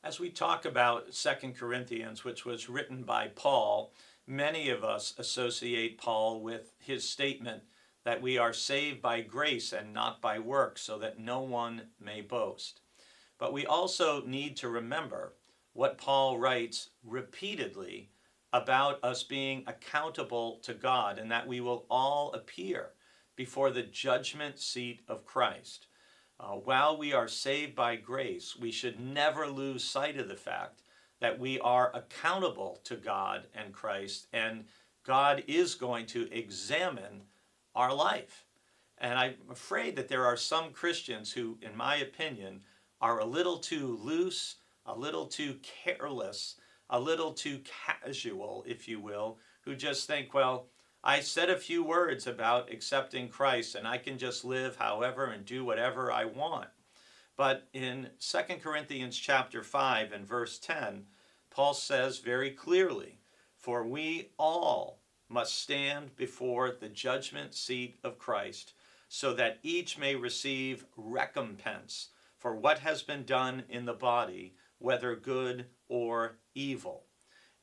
As we talk about Second Corinthians, which was written by Paul, many of us associate Paul with his statement that we are saved by grace and not by works, so that no one may boast. But we also need to remember what Paul writes repeatedly about us being accountable to God, and that we will all appear before the judgment seat of Christ. While we are saved by grace, we should never lose sight of the fact that we are accountable to God and Christ, and God is going to examine our life. And I'm afraid that there are some Christians who, in my opinion, are a little too loose, a little too careless, a little too casual, if you will, who just think, well, I said a few words about accepting Christ and I can just live however and do whatever I want. But in Second Corinthians chapter 5 and verse 10, Paul says very clearly, "For we all must stand before the judgment seat of Christ, so that each may receive recompense for what has been done in the body, whether good or evil."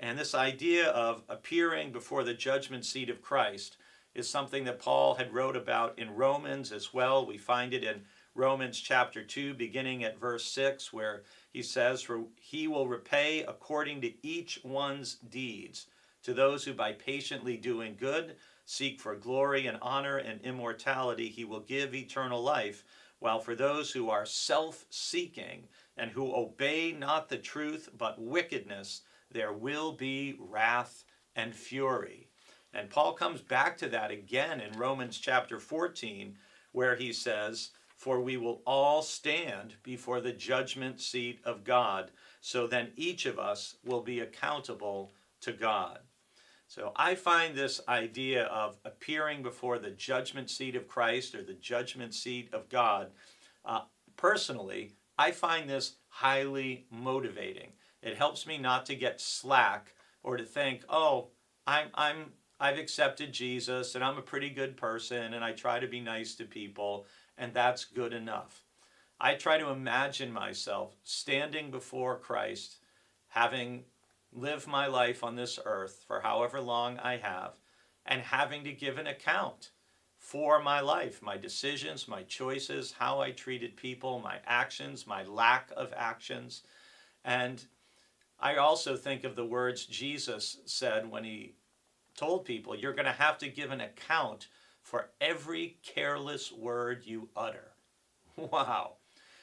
And this idea of appearing before the judgment seat of Christ is something that Paul had wrote about in Romans as well. We find it in Romans chapter 2, beginning at verse 6, where he says, "For he will repay according to each one's deeds, to those who by patiently doing good seek for glory and honor and immortality, he will give eternal life, while for those who are self-seeking and who obey not the truth but wickedness, there will be wrath and fury." And Paul comes back to that again in Romans chapter 14, where he says, "For we will all stand before the judgment seat of God, so then each of us will be accountable to God." So I find this idea of appearing before the judgment seat of Christ or the judgment seat of God, personally, I find this highly motivating. It helps me not to get slack or to think, oh, I've accepted Jesus and I'm a pretty good person and I try to be nice to people and that's good enough. I try to imagine myself standing before Christ, having lived my life on this earth for however long I have, and having to give an account for my life, my decisions, my choices, how I treated people, my actions, my lack of actions. And I also think of the words Jesus said when he told people, "You're going to have to give an account for every careless word you utter." Wow.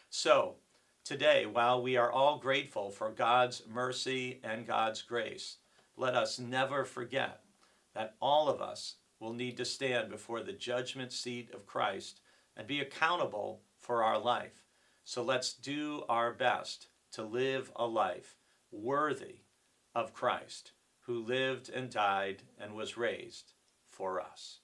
So, today, while we are all grateful for God's mercy and God's grace, let us never forget that all of us will need to stand before the judgment seat of Christ and be accountable for our life. So let's do our best to live a life worthy of Christ, who lived and died and was raised for us.